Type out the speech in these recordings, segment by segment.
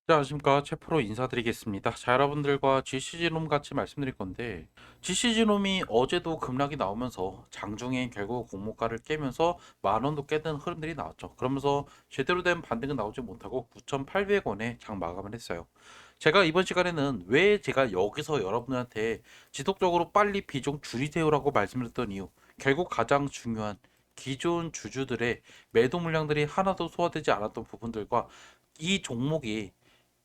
자, 안녕하십니까. 최프로 인사드리겠습니다. 자, 여러분들과 GCG놈 같이 말씀드릴 건데, GCG놈이 어제도 급락이 나오면서 장중에 결국 공모가를 깨면서 만 원도 깨는 흐름들이 나왔죠. 그러면서 제대로 된 반등은 나오지 못하고 9,800원에 장 마감을 했어요. 제가 이번 시간에는 왜 제가 여기서 여러분한테 지속적으로 빨리 비중 줄이세요라고 말씀드렸던 이유, 결국 가장 중요한 기존 주주들의 매도 물량들이 하나도 소화되지 않았던 부분들과 이 종목이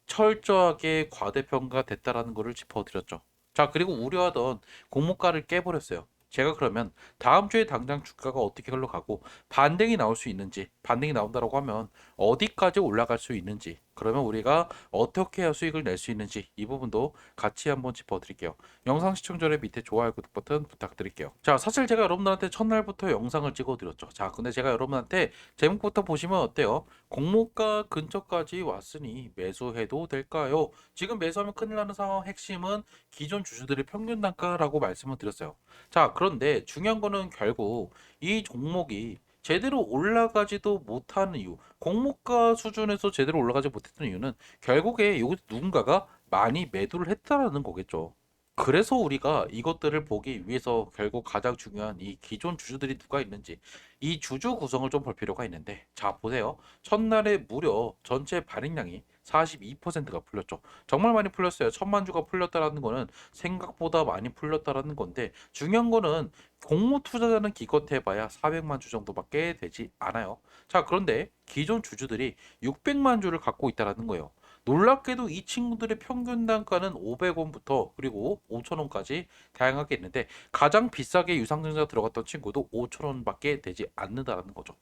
철저하게 과대평가됐다라는 것을 짚어드렸죠. 자, 그리고 우려하던 공모가를 깨버렸어요. 제가 그러면 다음 주에 당장 주가가 어떻게 흘러가고 반등이 나올 수 있는지, 반등이 나온다고 하면 어디까지 올라갈 수 있는지, 그러면 우리가 어떻게 해야 수익을 낼 수 있는지 이 부분도 같이 한번 짚어드릴게요. 영상 시청 전에 밑에 좋아요, 구독 버튼 부탁드릴게요. 자, 사실 제가 여러분들한테 첫날부터 영상을 찍어드렸죠. 자, 근데 제가 여러분한테 제목부터 보시면 어때요? 공모가 근처까지 왔으니 매수해도 될까요? 지금 매수하면 큰일 나는 상황 핵심은 기존 주주들의 평균 단가라고 말씀을 드렸어요. 자, 그런데 중요한 거는 결국 이 종목이 제대로 올라가지도 못하는 이유, 공모가 수준에서 제대로 올라가지 못했던 이유는 결국에 여기 누군가가 많이 매도를 했다라는 거겠죠. 그래서 우리가 이것들을 보기 위해서 결국 가장 중요한 이 기존 주주들이 누가 있는지 이 주주 구성을 좀 볼 필요가 있는데, 자 보세요. 첫날에 무려 전체 발행량이 42%가 풀렸죠. 정말 많이 풀렸어요. 1,000만 주가 풀렸다라는 거는 생각보다 많이 풀렸다라는 건데, 중요한 거는 공모 투자자는 기껏 해봐야 400만 주 정도밖에 되지 않아요. 자, 그런데 기존 주주들이 600만 주를 갖고 있다라는 거예요. 놀랍게도 이 친구들의 평균 단가는 500원부터 그리고 5,000원까지 다양하게 있는데, 가장 비싸게 유상증자 들어갔던 친구도 5,000원밖에 되지 않는다라는 거죠.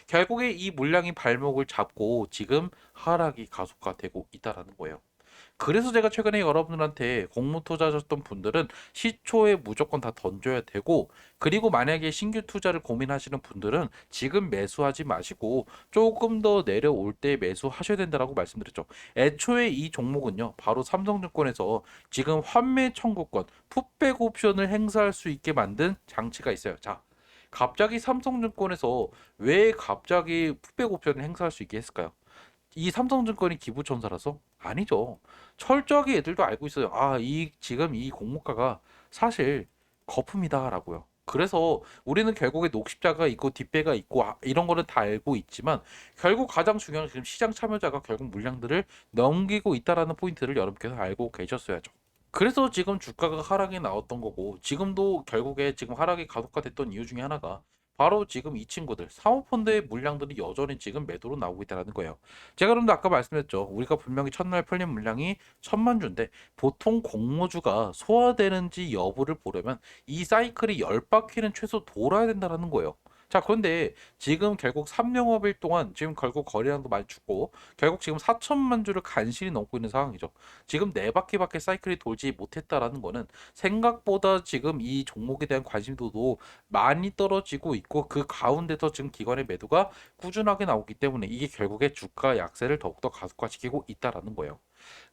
결국에 이 물량이 발목을 잡고 지금 하락이 가속화되고 있다라는 거예요. 그래서 제가 최근에 여러분들한테 공모 투자하셨던 분들은 시초에 무조건 다 던져야 되고, 그리고 만약에 신규 투자를 고민하시는 분들은 지금 매수하지 마시고 조금 더 내려올 때 매수하셔야 된다라고 말씀드렸죠. 애초에 이 종목은요, 바로 삼성증권에서 지금 환매 청구권, 풋백 옵션을 행사할 수 있게 만든 장치가 있어요. 자, 갑자기 삼성증권에서 왜 갑자기 풋백 옵션을 행사할 수 있게 했을까요? 이 삼성증권이 기부천사라서? 아니죠. 철저하게 애들도 알고 있어요. 아, 이 지금 이 공모가가 사실 거품이다라고요. 그래서 우리는 결국에 녹십자가 있고 뒷배가 있고 이런 거는 다 알고 있지만, 결국 가장 중요한 지금 시장 참여자가 결국 물량들을 넘기고 있다라는 포인트를 여러분께서 알고 계셨어야죠. 그래서 지금 주가가 하락이 나왔던 거고, 지금도 결국에 지금 하락이 가속화됐던 이유 중에 하나가 바로 지금 이 친구들 사모펀드의 물량들이 여전히 지금 매도로 나오고 있다는 거예요. 제가 그런데 아까 말씀했죠. 우리가 분명히 첫날 풀린 물량이 1,000만 주인데, 보통 공모주가 소화되는지 여부를 보려면 이 사이클이 10바퀴는 최소 돌아야 된다는 거예요. 자, 그런데 지금 결국 3영업일 동안 지금 결국 거래량도 많이 죽고 결국 지금 4천만 주를 간신히 넘고 있는 상황이죠. 지금 네 바퀴밖에 사이클이 돌지 못했다라는 거는 생각보다 지금 이 종목에 대한 관심도도 많이 떨어지고 있고, 그 가운데서 지금 기관의 매도가 꾸준하게 나오기 때문에 이게 결국에 주가 약세를 더욱더 가속화시키고 있다라는 거예요.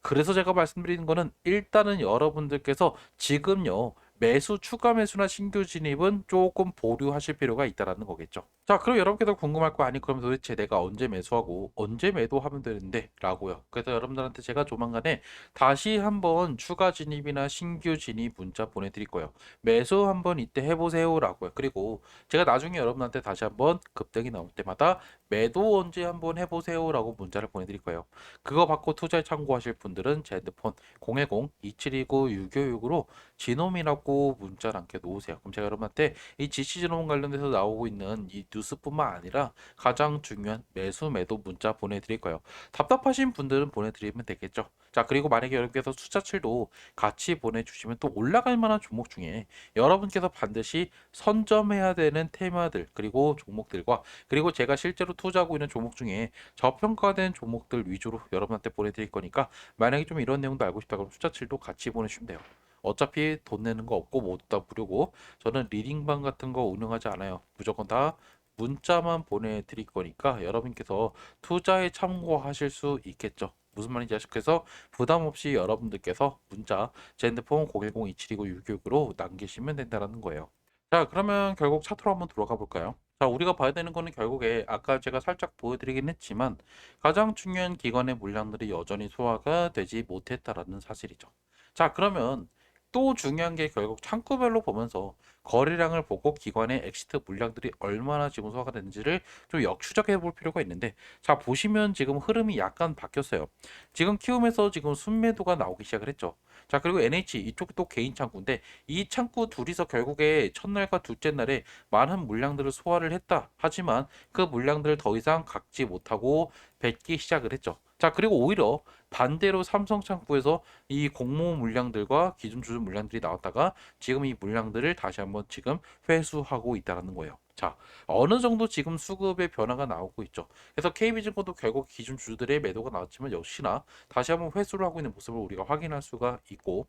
그래서 제가 말씀드리는 거는 일단은 여러분들께서 지금요, 매수 추가 매수나 신규 진입은 조금 보류하실 필요가 있다라는 거겠죠. 자, 그럼 여러분께서 궁금할 거, 아니 그럼 도대체 내가 언제 매수하고 언제 매도하면 되는데 라고요. 그래서 여러분들한테 제가 조만간에 다시 한번 추가 진입이나 신규 진입 문자 보내드릴 거예요. 매수 한번 이때 해보세요 라고요. 그리고 제가 나중에 여러분한테 다시 한번 급등이 나올 때마다 매도 언제 한번 해보세요 라고 문자를 보내드릴 거예요. 그거 받고 투자에 참고하실 분들은 제 핸드폰 010-2729-656으로 지놈이라고 문자 남겨 놓으세요. 그럼 제가 여러분한테 이 지시지놈 관련해서 나오고 있는 이 뉴스뿐만 아니라 가장 중요한 매수 매도 문자 보내드릴 거예요. 답답하신 분들은 보내드리면 되겠죠. 자, 그리고 만약에 여러분께서 숫자칠도 같이 보내주시면 또 올라갈 만한 종목 중에 여러분께서 반드시 선점해야 되는 테마들, 그리고 종목들과, 그리고 제가 실제로 투자하고 있는 종목 중에 저평가된 종목들 위주로 여러분한테 보내드릴 거니까, 만약에 좀 이런 내용도 알고 싶다 그러면 숫자칠도 같이 보내주시면 돼요. 어차피 돈 내는 거 없고 모두 다 무료고, 저는 리딩방 같은 거 운영하지 않아요. 무조건 다 문자만 보내드릴 거니까 여러분께서 투자에 참고하실 수 있겠죠. 무슨 말인지 아시겠어서 부담 없이 여러분들께서 문자 제 핸드폰 010-2729-666으로 남기시면 된다는 거예요. 자, 그러면 결국 차트로 한번 들어가 볼까요? 자, 우리가 봐야 되는 거는 결국에 아까 제가 살짝 보여드리긴 했지만 가장 중요한 기관의 물량들이 여전히 소화가 되지 못했다라는 사실이죠. 자, 그러면 또 중요한 게 결국 창구별로 보면서 거래량을 보고 기관의 엑시트 물량들이 얼마나 지금 소화가 되는지를 좀 역추적해 볼 필요가 있는데, 자, 보시면 지금 흐름이 약간 바뀌었어요. 지금 키움에서 지금 순매도가 나오기 시작을 했죠. 자, 그리고 NH 이쪽도 개인 창구인데 이 창구 둘이서 결국에 첫날과 둘째 날에 많은 물량들을 소화를 했다. 하지만 그 물량들을 더 이상 갖지 못하고 뱉기 시작을 했죠. 자, 그리고 오히려 반대로 삼성 창구에서 이 공모 물량들과 기존 주주 물량들이 나왔다가 지금 이 물량들을 다시 한번 지금 회수하고 있다는 거예요. 자, 어느 정도 지금 수급의 변화가 나오고 있죠. 그래서 KB증권도 결국 기존 주주들의 매도가 나왔지만 역시나 다시 한번 회수를 하고 있는 모습을 우리가 확인할 수가 있고,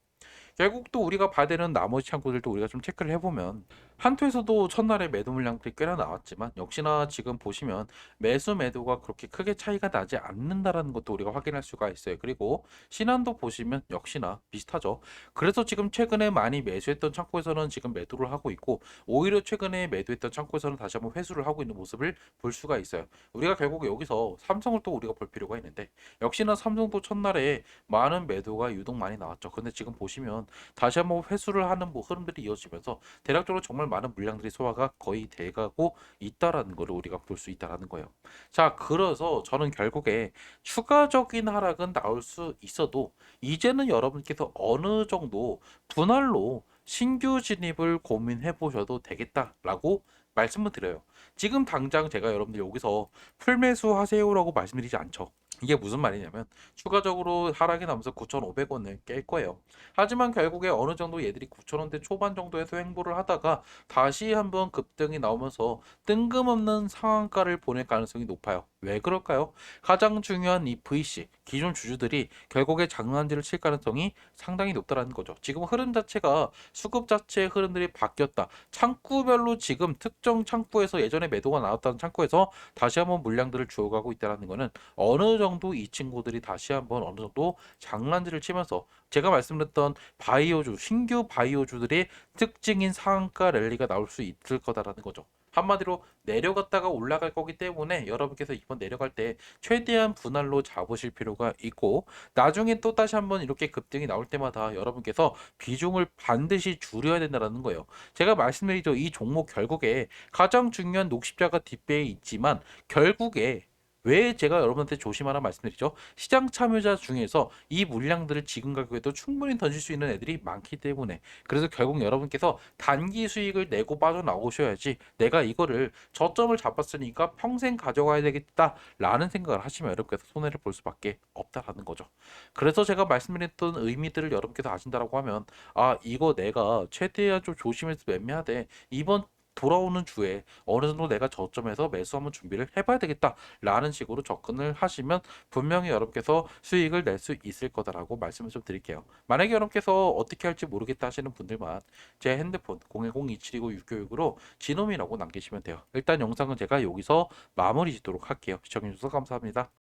결국 또 우리가 봐야 되는 나머지 창구들도 우리가 좀 체크를 해보면 한투에서도 첫날에 매도 물량들이 꽤나 나왔지만 역시나 지금 보시면 매수 매도가 그렇게 크게 차이가 나지 않는다라는 것도 우리가 확인할 수가 있어요. 그리고 신한도 보시면 역시나 비슷하죠. 그래서 지금 최근에 많이 매수했던 창구에서는 지금 매도를 하고 있고, 오히려 최근에 매도했던 창구에서는 다시 한번 회수를 하고 있는 모습을 볼 수가 있어요. 우리가 결국 여기서 삼성을 또 우리가 볼 필요가 있는데, 역시나 삼성도 첫날에 많은 매도가 유독 많이 나왔죠. 근데 지금 보시면 다시 한번 회수를 하는 뭐 흐름들이 이어지면서 대략적으로 정말 많은 물량들이 소화가 거의 돼가고 있다라는 것을 우리가 볼 수 있다라는 거예요. 자, 그래서 저는 결국에 추가적인 하락은 나올 수 있어도 이제는 여러분께서 어느 정도 분할로 신규 진입을 고민해 보셔도 되겠다라고 말씀을 드려요. 지금 당장 제가 여러분들 여기서 풀매수 하세요라고 말씀드리지 않죠. 이게 무슨 말이냐면 추가적으로 하락이 나면서 9,500원을 깰 거예요. 하지만 결국에 어느 정도 얘들이 9,000원대 초반 정도에서 횡보를 하다가 다시 한번 급등이 나오면서 뜬금없는 상한가를 보낼 가능성이 높아요. 왜 그럴까요? 가장 중요한 이 VC, 기존 주주들이 결국에 장난질을 칠 가능성이 상당히 높다는 거죠. 지금 흐름 자체가 수급 자체의 흐름들이 바뀌었다. 창구별로 지금 특정 창구에서 예전에 매도가 나왔다는 창구에서 다시 한번 물량들을 주어가고 있다는 거는 어느 정도 이 친구들이 다시 한번 어느 정도 장난질을 치면서 제가 말씀드렸던 바이오주, 신규 바이오주들의 특징인 상한가 랠리가 나올 수 있을 거다라는 거죠. 한마디로 내려갔다가 올라갈 거기 때문에 여러분께서 이번 내려갈 때 최대한 분할로 잡으실 필요가 있고, 나중에 또 다시 한번 이렇게 급등이 나올 때마다 여러분께서 비중을 반드시 줄여야 된다는 거예요. 제가 말씀드리죠. 이 종목 결국에 가장 중요한 녹십자가 뒷배에 있지만 결국에 왜 제가 여러분한테 조심하라 말씀드리죠? 시장 참여자 중에서 이 물량들을 지금 가격에도 충분히 던질 수 있는 애들이 많기 때문에, 그래서 결국 여러분께서 단기 수익을 내고 빠져나오셔야지 내가 이거를 저점을 잡았으니까 평생 가져가야 되겠다라는 생각을 하시면 여러분께서 손해를 볼 수밖에 없다라는 거죠. 그래서 제가 말씀드렸던 의미들을 여러분께서 아신다라고 하면, 아, 이거 내가 최대한 좀 조심해서 매매하되 이번 돌아오는 주에 어느 정도 내가 저점에서 매수 한번 준비를 해봐야 되겠다라는 식으로 접근을 하시면 분명히 여러분께서 수익을 낼 수 있을 거다라고 말씀을 좀 드릴게요. 만약에 여러분께서 어떻게 할지 모르겠다 하시는 분들만 제 핸드폰 010-2729-696으로 지놈이라고 남기시면 돼요. 일단 영상은 제가 여기서 마무리 짓도록 할게요. 시청해주셔서 감사합니다.